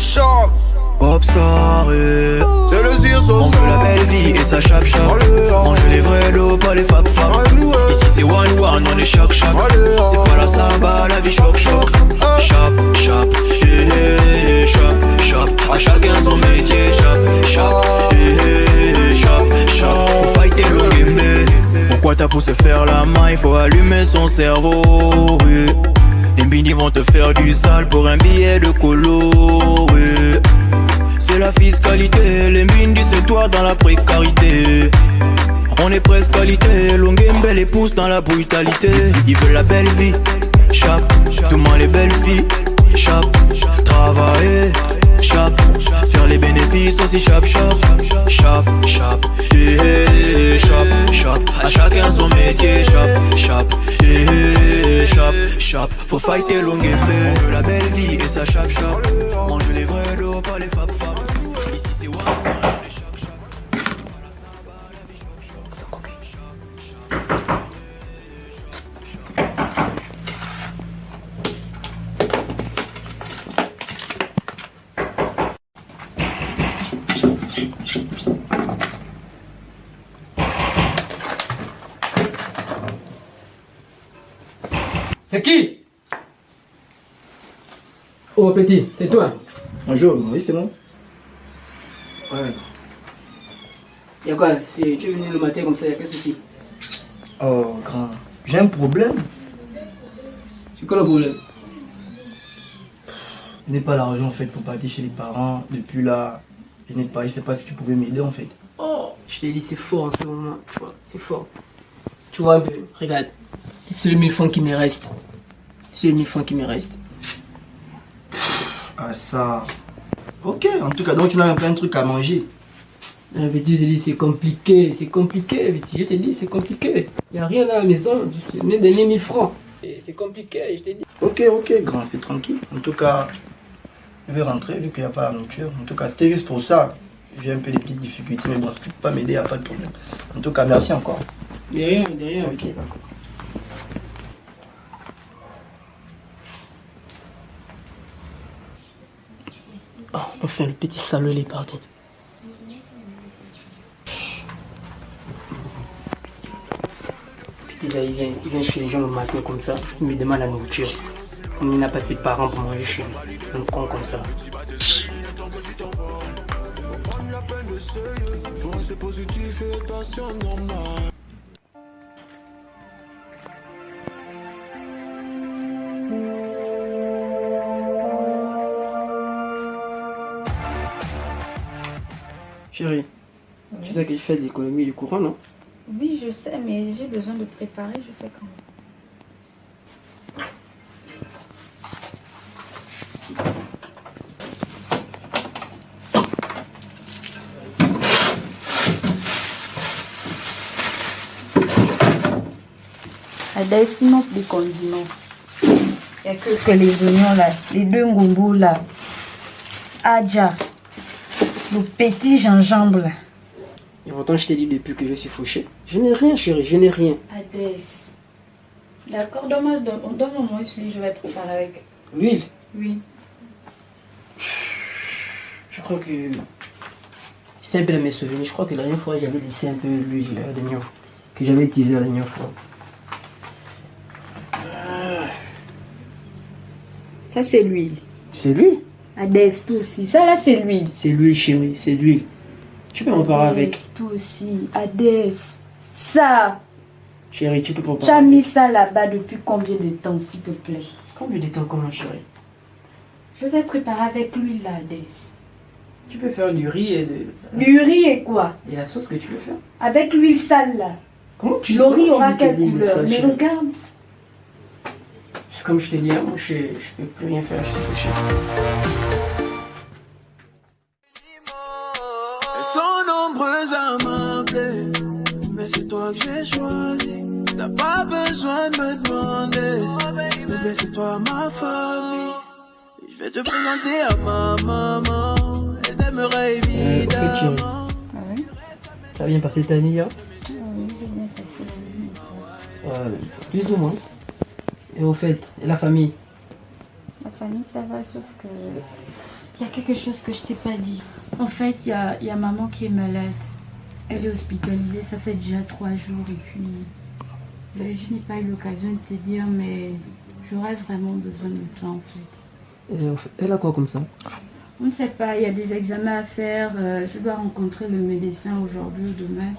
choc. Popstar et... C'est le zirzo. On veut la belle vie et ça chap chap. Manger les vrais lots, pas les fap fap. Ici c'est one one, on est choc choc. C'est pas la samba, la vie choc choc. Chap chap, chap chap. À chacun son métier, chap chap, chap chap. Faut fighter le game. Pourquoi t'as poussé faire la main? Il faut allumer son cerveau, oui. Les mini vont te faire du sale pour un billet de colo, oui. C'est la fiscalité, les mines du c'est toi dans la précarité. On est presque qualité, Longuembe les pousse dans la brutalité. Ils veulent la belle vie, chap, tout le monde les belles filles, chap, travailler, chap, faire les bénéfices aussi chap chap, chap chap, chap chap, à chacun son métier, chap chap, chap chap, faut fighter Longuembe. On veut la belle vie et ça chap chap, manger les vrais lots, pas les fap fap. Ici c'est one. C'est qui? Oh petit, c'est toi? Bonjour, oui c'est moi. Ouais. Y'a quoi? Tu es venu le matin comme ça, y'a quel souci? Oh grand, j'ai un problème. C'est quoi le problème? Je n'ai pas l'argent en fait pour partir chez les parents. Depuis là, je n'ai pas, je sais pas si tu pouvais m'aider en fait. Oh, je t'ai dit c'est fort en ce moment, tu vois, c'est fort. Tu vois un peu, regarde. C'est le 1000 francs qui me reste. C'est le 1000 francs qui me reste. Ah ça. Ok, en tout cas, donc tu n'as même pas un truc à manger. Ah, petit, je t'ai dit c'est compliqué, petit, je t'ai dit c'est compliqué. Il n'y a rien à la maison, je mes derniers 1000 francs. Et c'est compliqué, je t'ai dit. Ok, grand, c'est tranquille. En tout cas, je vais rentrer vu qu'il n'y a pas la nourriture. En tout cas, c'était juste pour ça. J'ai un peu des petites difficultés, mais bon, si tu peux pas m'aider, il n'y a pas de problème. En tout cas, merci encore. De rien, Ok, petit. d'accord. Oh, enfin, le petit salaud, il est parti. Petit là, il vient chez les gens le matin comme ça, il me demande la nourriture. Comme il n'a pas ses parents pour manger chez lui. Un con comme ça. Chérie, tu sais que je fais de l'économie du courant, non? Oui, je sais, mais j'ai besoin de préparer, je fais quand même. Sinon, des condiments. Il n'y a que les oignons là, les deux ngombou là, adja, le petit gingembre là. Et pourtant, je t'ai dit depuis que je suis fauché. Je n'ai rien, chérie, je n'ai rien. Adès. D'accord, donne-moi celui que je vais préparer avec. L'huile? Oui. Je crois que... C'est un peu dans mes souvenirs. Je crois que la dernière fois, j'avais laissé un peu l'huile d'oignon. Que j'avais utilisé la dernière fois. Ça, c'est l'huile. C'est l'huile? Adès, tout aussi. Ça, là, c'est l'huile. C'est l'huile, chérie, c'est l'huile. Tu peux en parler avec. Adès, tout aussi. Adès. Ça. Chérie, tu peux pas Tu as parler mis avec. ça là-bas depuis combien de temps, s'il te plaît? Combien de temps, comment, chérie? Je vais préparer avec l'huile là, Adès. Tu peux faire du riz et de... Du riz et quoi? Et la sauce que tu veux faire. Avec l'huile sale là. Comment tu Le riz aura dis que quelle l'huile est couleur? sale, Mais chérie? regarde. Comme je t'ai dit, moi, je peux plus rien faire, je suis fauché. Elles sont nombreuses à m'appeler, mais c'est toi que j'ai choisi. T'as pas besoin de me demander, bébé c'est toi ma famille. Je vais te présenter à ma maman, elle t'aimerait évidemment. Ah oui? Tu as bien passé ta nuit, hein? Oui, j'ai bien passé la nuit. Plus ou moins. Et au fait, et la famille? La famille, ça va, sauf que Il y a quelque chose que je t'ai pas dit. En fait, il y a maman qui est malade. Elle est hospitalisée, ça fait déjà 3 jours. Et puis, je n'ai pas eu l'occasion de te dire, mais j'aurais vraiment besoin de toi, en fait. Elle a quoi comme ça? On ne sait pas, il y a des examens à faire. Je dois rencontrer le médecin aujourd'hui ou demain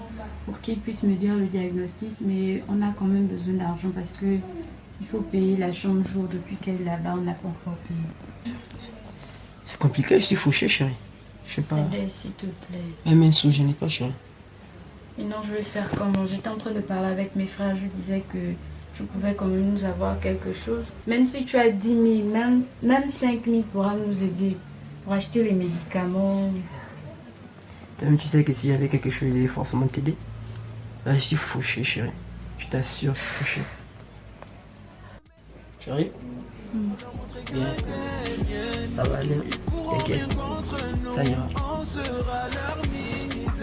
pour qu'il puisse me dire le diagnostic. Mais on a quand même besoin d'argent parce que il faut payer la chambre jour. Depuis qu'elle est là-bas, on n'a pas encore payé. C'est compliqué, je suis fauché, chérie. Je sais pas. Adèle, s'il te plaît. Même sous, je n'ai pas, chérie. Et non, je vais faire comment? J'étais en train de parler avec mes frères. Je disais que tu pouvais quand même nous avoir quelque chose. Même si tu as 10 000, même 5 000 pourra nous aider pour acheter les médicaments. Même tu sais que si j'avais quelque chose, il allait forcément t'aider. Là, je suis fauché, chérie. Je t'assure, je suis fauché. Chérie? Bien. Ça va aller. T'inquiète. Ça ira.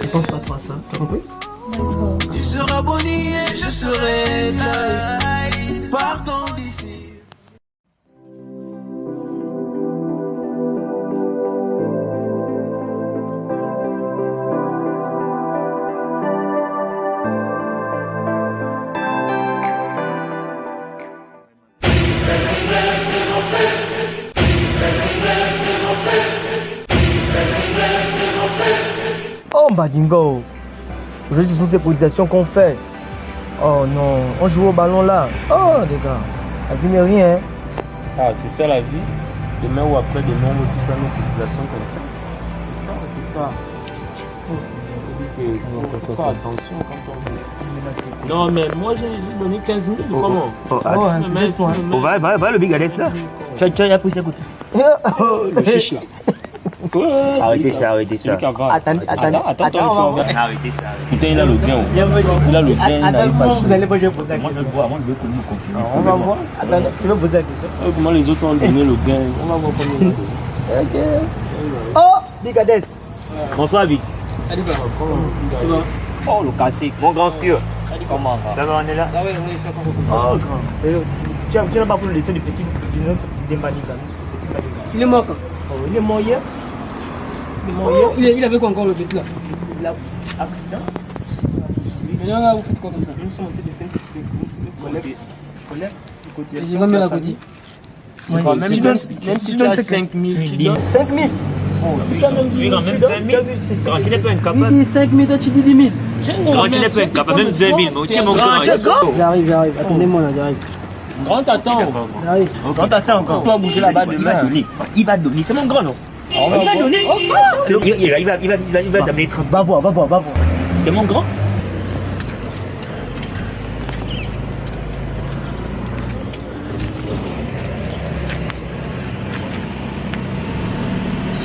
Ne pense pas trop à ça. T'as compris? D'accord. Tu seras bonnie et je serai là. Partons d'ici. Oh Badingo, aujourd'hui ce sont ces positions qu'on fait. Oh non, on joue au ballon là. Oh les gars, la vie n'est rien. Ah, c'est ça la vie. Demain ou après-demain, on va aussi faire nos cotisations comme ça. C'est ça. Il faut faire attention quand on veut. Non, mais moi j'ai donné 15 000. Comment? Va le bigadès là. Tu as poussé à côté. Le chiche là. Arrêtez ça. Attends, Arrêtez ça. putain, il a le gain. Il a le gain. Attends, vous allez pas jouer poser la Moi, question. je veux que nous continuions. On va voir. Attends, tu veux poser la question. Comment les autres ont donné le gain? On va voir comment ils ont donné. Ok. Oh, bigadès. Bonsoir, Vic. Oh, le cassé. Mon grand sûr. Comment ça? D'abord, on est là. Oh, grand. Tu n'as pas pu le laisser de petit Dembaniga. Il est mort quand? Oh, il est mort hier. Il avait quoi encore le but là? Il a accident. Maintenant là, vous faites quoi comme ça? Nous sommes en train de faire colère. Et j'ai combien la côté? Même si tu as 5 000, tu donnes 5 000. Si tu as même 10 000, tu donnes 10 000. Quand il n'est pas incapable. Il dit 5 000, toi tu dis 10 000. Quand il n'est pas incapable, même 20 000. Mais aussi, mon grand. J'arrive. Attendez-moi là, j'arrive. Grand t'attends. J'arrive. Quand t'attends encore. Toi bouger là-bas demain. Il va donner, c'est mon grand, non? Il va donner. Il va t'amener 30. Va voir. C'est mon grand?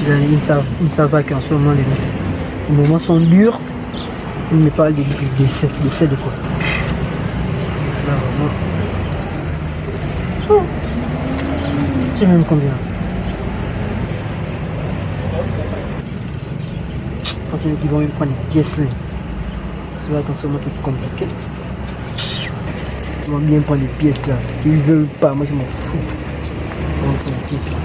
Ils ne savent pas qu'en ce moment les moments sont durs. Ils me parlent de décès de quoi? Là, vraiment. Oh. J'ai même combien? Je pense qu'ils vont même prendre des pièces là. C'est vrai qu'en ce moment c'est compliqué. Ils vont bien prendre des pièces là. Ils veulent pas, moi je m'en fous. Ils vont prendre des pièces.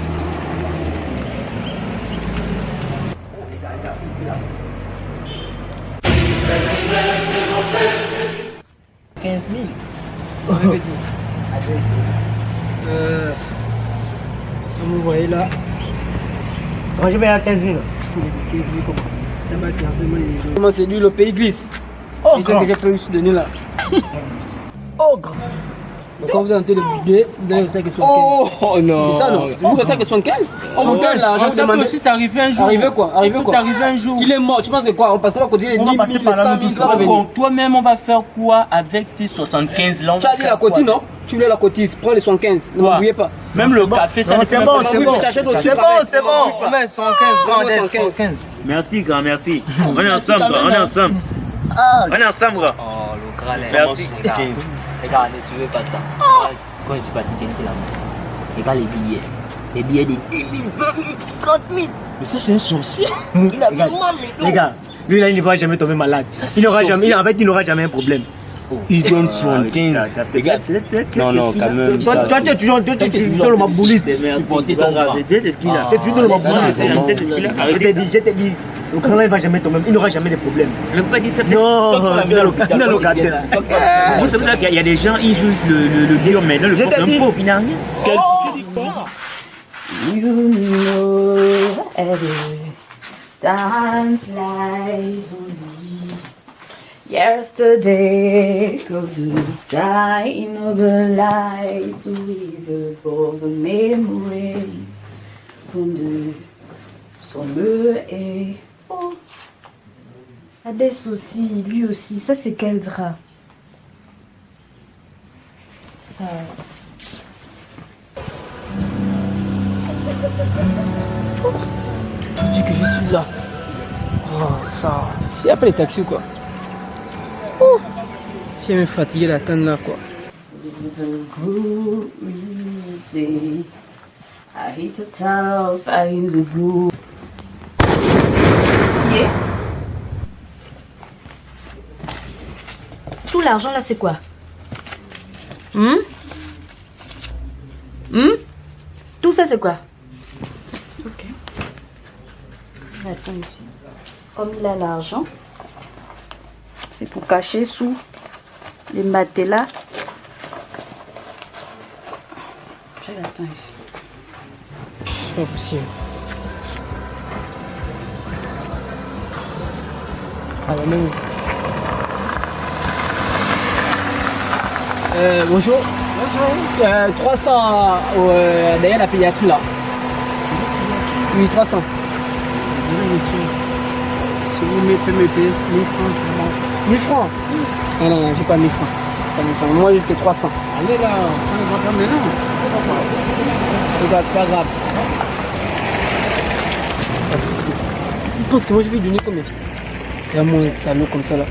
15 000. On avait dit. Comme vous voyez là. Quand je vais à 15 000. 15 000 comment? Ça va comment c'est lui, le pays glisse. Oh, c'est ce que j'ai pu se donner là. Oh, grand. Donc quand vous entrez le budget, vous allez recevoir que 75. Oh non. C'est ça non? Vous recevez que 75? On vous donne l'argent, c'est même aussi t'arrives un jour. Arrivé quoi? T'arrives un jour. Il est mort, tu penses que quoi? Parce qu'on va continuer les 10 000, les 100 000, ça va venir. Toi-même, on va faire quoi avec tes 75 là? Tu as dit la cotise, non? Tu voulais la cotise, prends les 75, ne m'oubliez pas. Même le café, ça ne fait bon, pas. c'est bon. C'est bon. On met 115, 115. Merci, grand, merci. On est ensemble, on est ensemble. On est ensemble, grand. Oh, le grand, Merci. Les gars, ne suivez pas ça. Quand je suis parti gagner là, regarde les billets de 10 000, 20 000, 30 000. Mais ça, c'est un sorcier. Il a vraiment mal les dos. Les gars, lui là, il ne va jamais tomber malade. Il n'aura jamais un problème. Il donne 75. Non, non, quand même. Toi, tu es toujours dans le mabouliste. Supporter ton bras. Tu es toujours dans le mabouliste. Je t'ai dit, le grand il va jamais tomber, il n'aura jamais de problème. Je ne veux pas dire ça. Non, C'est pour ça qu'il y a des gens, ils jouent le dur, mais là, le pauvre, il n'a rien. You know every time flies on me. Yesterday goes the time of a light to wither for the memories from the summer air. Oh, Hades aussi, lui aussi. Ça c'est quel drap? Ça. Dis que je suis là. Oh, ça. C'est après les taxis ou quoi? Oh. Je suis même fatigué d'attendre là quoi. I hate to tell, find the blue. Yeah. Tout l'argent là c'est quoi? Tout ça c'est quoi? Ok. Attends ici. Comme il a l'argent, c'est pour cacher sous les matelas. Attends ici. C'est pas possible. Ah bah même. Bonjour. Bonjour. 300 derrière la pédiatrie là. Oui, 300. Désolé monsieur, si vous me pouvez me payer 1000 francs, je m'en... 1000 francs? Non, non, j'ai pas 1000 francs. Pas 1000 francs. Moi, j'ai que 300. Allez là, ça ne va pas maintenant. C'est pas grave. Il pense que moi, je vais lui donner combien? Vraiment, un salaud comme ça là.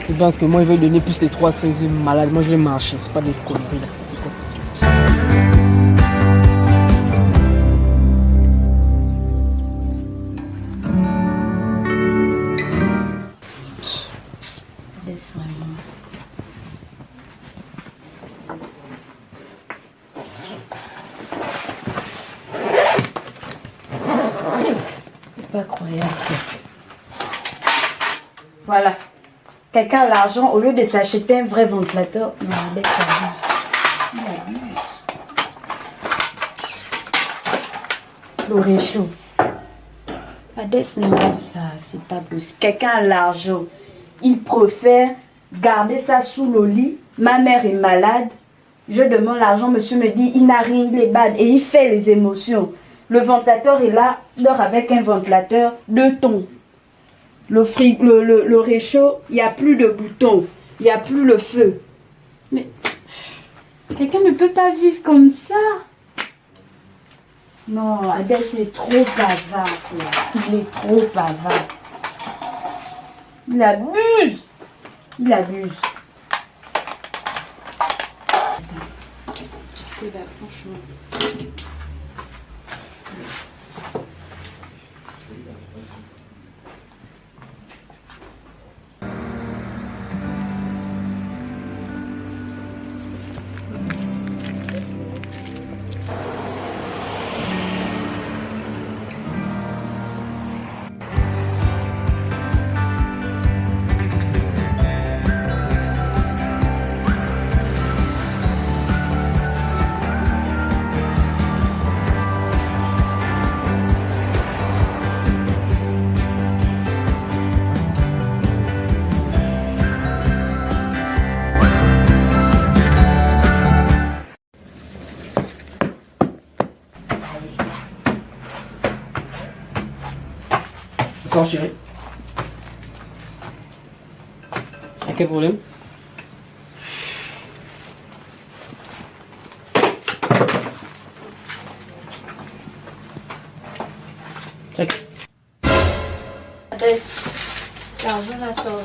Je pense que moi, il va lui donner plus de 300, il est malade. Moi, je vais marcher. C'est pas des conneries là. Pas croyable. Voilà. Quelqu'un a l'argent, au lieu de s'acheter un vrai ventilateur, non, avec sa buse. Le réchaud. Hades, non, ça, c'est pas possible. Quelqu'un a l'argent, il préfère garder ça sous le lit. Ma mère est malade. Je demande l'argent, monsieur me dit, il n'a rien, il est bad. Et il fait les émotions. Le ventilateur est là, dort avec un ventilateur 2 tons. Le réchaud, il n'y a plus de bouton, il n'y a plus le feu. Mais quelqu'un ne peut pas vivre comme ça. Non, Hades est trop bavard. Il est trop bavard. Il abuse. Il abuse. Franchement. Bonsoir chérie. Y'a quel problème? Check. L'argent la sort.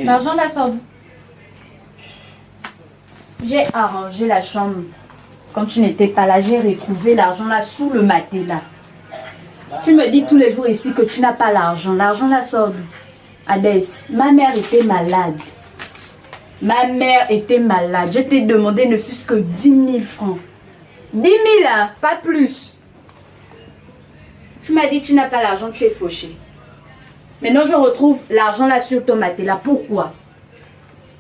L'argent la sort. J'ai arrangé la chambre. Quand tu n'étais pas là, j'ai retrouvé l'argent là sous le matelas. Tu me dis tous les jours ici que tu n'as pas l'argent. L'argent la sort. Adès, ma mère était malade. Ma mère était malade. Je t'ai demandé ne fût-ce que 10 000 francs. 10 000, hein, pas plus. Tu m'as dit tu n'as pas l'argent, tu es fauché. Maintenant, je retrouve l'argent là sur ton matelas. Pourquoi?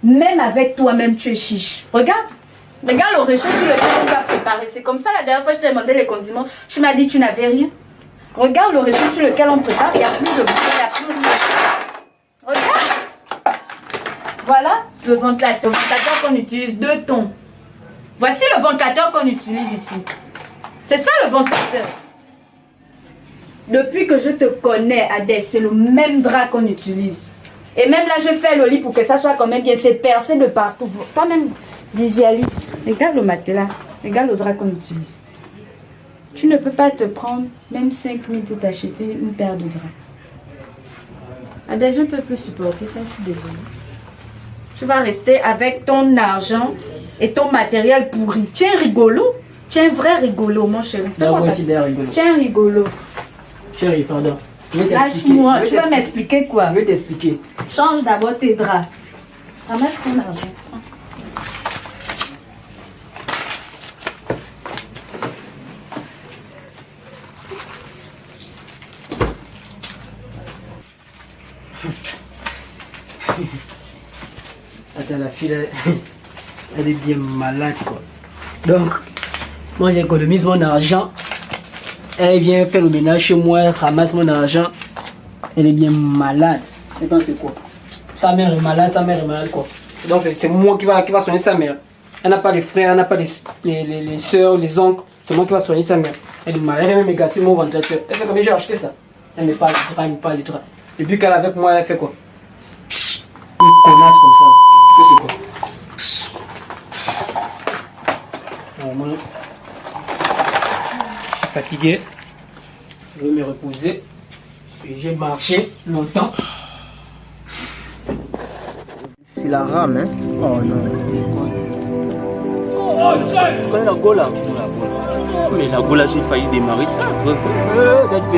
Même avec toi-même, tu es chiche. Regarde. Regarde le réchaud sur lequel on va préparer. C'est comme ça la dernière fois que je t'ai demandé les condiments. Tu m'as dit tu n'avais rien. Regarde le réchaud sur lequel on prépare. Il n'y a plus de bouteille, il n'y a plus rien. Regarde. Voilà le ventilateur qu'on utilise, 2 tons. Voici le ventilateur qu'on utilise ici. C'est ça le ventilateur. Depuis que je te connais, Adès, c'est le même drap qu'on utilise. Et même là, je fais le lit pour que ça soit quand même bien. C'est percé de partout. Pas même visualise. Regarde le matelas. Regarde le drap qu'on utilise. Tu ne peux pas te prendre même 5 000 pour t'acheter une paire de draps. Adès, je ne peux plus supporter ça. Je suis désolée. Tu vas rester avec ton argent et ton matériel pourri. Tu es un rigolo. Tu es un vrai rigolo, mon chéri. Tu es un rigolo. Chérie, pardon. Lâche-moi. Tu vas m'expliquer quoi? Je vais t'expliquer. Change d'abord tes draps. Ramasse ton argent. Attends, la fille, elle est bien malade, quoi. Donc, moi, j'économise mon argent. Elle vient faire le ménage chez moi, elle ramasse mon argent. Elle est bien malade. Je pense que quoi? Sa mère est malade quoi. Donc c'est moi qui va soigner sa mère. Elle n'a pas les frères, elle n'a pas les soeurs, les oncles. C'est moi qui va soigner sa mère. Elle est malade, elle m'a même gaspillé mon ventilateur. Elle sait combien j'ai acheté ça? Elle n'est pas les draps. Depuis qu'elle est avec moi, elle fait quoi? Une connasse comme ça. C'est quoi? Moi, je suis fatigué. Je vais me reposer. J'ai marché longtemps. C'est la rame, hein? Oh non. Tu connais la Gola? Mais la Gola, j'ai failli démarrer ça, vrai.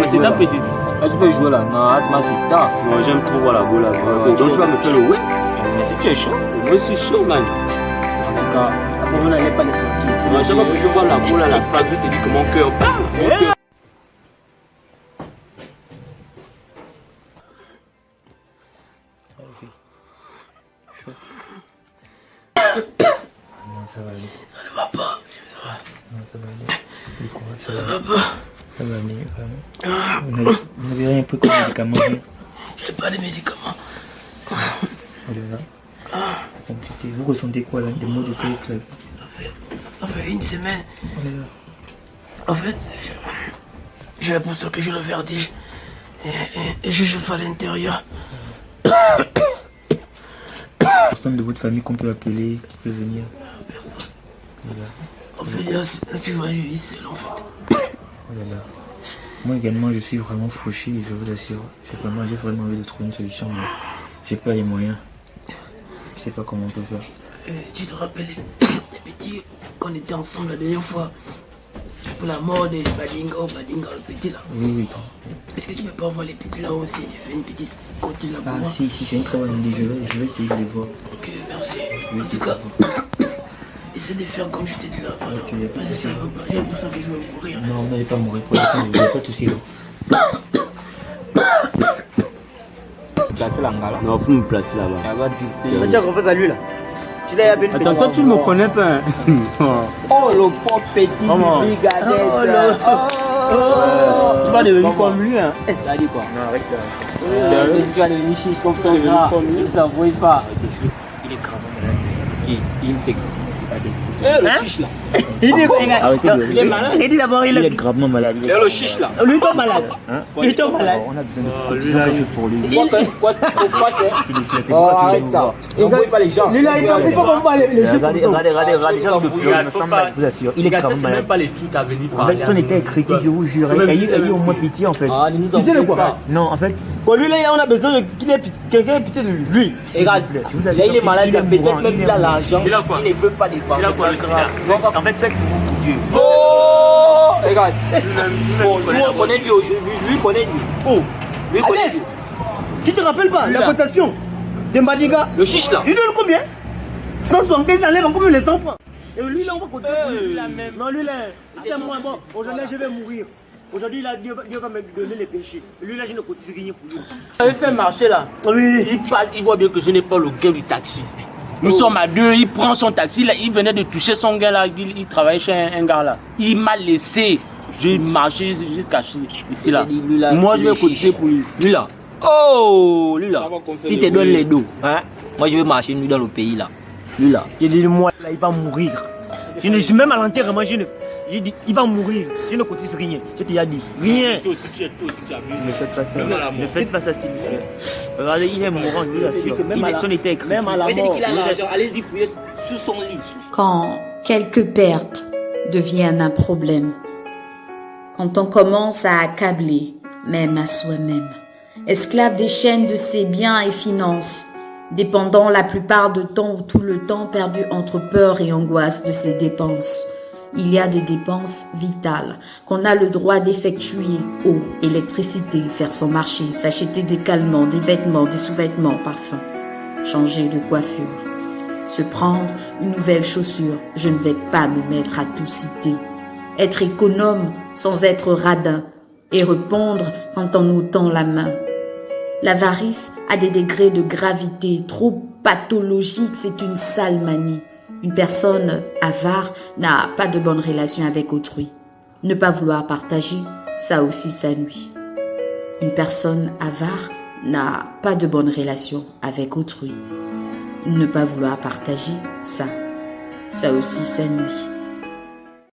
C'est ta petite. Tu peux jouer là. Non, c'est ma sister. Non, j'aime trop voir la Gola. Donc tu vas me faire le ouais. Mais si tu es chaud, moi je suis chaud, man. Après, on n'allait pas les sortir. Non, chaque fois que je vois la Gola, la femme, je te dis que mon cœur bat. Ça va aller. Ça ne va pas. Non, ça va aller. Du coup, ça va pas. Ça va aller, vraiment. Vous n'avez rien pris comme médicament? J'ai pas de médicaments. Oh là là. Vous ressentez quoi là? Des maux de tête? Ça fait 1 semaine. Oh là là. En fait, j'ai l'impression que j'ai le vertige. Et je joue à l'intérieur. Personne de votre famille qu'on peut appeler, qui peut venir? Personne. Voilà. En fait, là, tu vois, je vis seul en fait. Oh là là. Moi également, je suis vraiment fauché, je vous assure. J'ai vraiment envie de trouver une solution, mais j'ai pas les moyens. Je sais pas comment on peut faire. Tu te rappelles les petits qu'on était ensemble la dernière fois pour la mort de Badinga, le petit là? Oui. Est-ce que tu peux pas voir les petits là aussi? J'ai fait une petite cotille là pour Ah moi. si, c'est une très bonne idée, je vais essayer de les voir. Ok, merci. Oui, En tout cas, essaie de faire comme je t'ai dit là. Ok, Je sais pas, j'ai l'impression que je vais mourir. Non, vous n'allez pas mourir pour l'instant, vous n'allez pas tousser. Placer là-bas. Non, faut me placer là-bas. Mais tu as confiance à lui là. Tu l'as appelé. Attends, toi tu ne me connais pas. Oh, le pauvre petit brigadès. Tu vas devenir comme lui, hein. Tu as dit quoi? Non, arrête là. Tu vas devenir chiche comme ton gars. Il ne t'envoie pas. Il est gravement malade. Qui? Il ne sait pas. Le chiche là. Arrêtez de Il est malade. Il dit d'abord, Il est gravement malade. Et le chiche là. Lui, il est malade. Hein? Il est malade. On a besoin de quelque chose pour lui. Pourquoi c'est? Oh, arrête ça. On ne pas les gens. Lui là, il ne fait pas comment les gens. Regardez, les gens de plus, je vous assure. Il est gravement C'est même malade. pas les trucs à venir En parler. fait, son état est critique, je vous jure. Ayez au moins pitié en fait. Ah, ne nous en Pitié de faites quoi? pas. Non, en fait, Pour lui là, on a besoin qu'il ait quelqu'un ait pitié de lui. Et regarde, là il est malade, peut-être même il a l'argent. Il a quoi? Il ne veut pas dépenser. Il a quoi, le sida? en fait, faites pour Dieu. Oh, regarde. Bon, nous on connaît lui aujourd'hui. Lui connaît lui. Oh, Lui connaît Adès, lui. Tu te rappelles pas, la Là. cotation de Mbadiga? Le chiche là. Il donne combien? 175, il enlève encore les 100 francs. Et lui, là, on va coter. Non, lui, là, c'est moins bon. Aujourd'hui, je vais mourir. Aujourd'hui, là, Dieu va me donner les péchés. Lui, là, je ne cotise rien pour lui. Il fait marcher là. Oui. Il passe, il voit bien que je n'ai pas le gain du taxi. Nous sommes à deux, il prend son taxi, là, il venait de toucher son gars là, il travaillait chez un gars là. Il m'a laissé. J'ai marché jusqu'à ici là. Lui, là, Moi je vais le cotiser pour lui. Lui là. Oh, lui là. Ça va comme ça, Si le tu donnes bruit. les dos, hein, moi je vais marcher nu dans le pays là. Lui là. J'ai dit, moi, là, il va mourir. Je suis même à l'enterrement, j'ai dit, il va mourir. Je ne cotise rien. Je t'ai dit, rien. Toi aussi tu abuses. Ne faites pas ça. Même à la mort. Ne faites pas ça, s'il vous plaît. Regardez, il est mourant, je vous assure. Son était écrit. Même à la Il dit mort. qu'il a l'argent, allez-y fouiller sous son lit. Quand quelques pertes deviennent un problème, quand on commence à accabler, même à soi-même, esclave des chaînes de ses biens et finances, dépendant la plupart du temps ou tout le temps perdu entre peur et angoisse de ses dépenses. Il y a des dépenses vitales qu'on a le droit d'effectuer. Eau, électricité, faire son marché, s'acheter des calmants, des vêtements, des sous-vêtements, parfums, changer de coiffure, se prendre une nouvelle chaussure. Je ne vais pas me mettre à tout citer. Être économe sans être radin et répondre quand on nous tend la main. L'avarice a des degrés de gravité trop pathologiques, c'est une sale manie. Une personne avare n'a pas de bonne relation avec autrui. Ne pas vouloir partager, ça aussi ça nuit. Une personne avare n'a pas de bonne relation avec autrui. Ne pas vouloir partager, ça aussi ça nuit.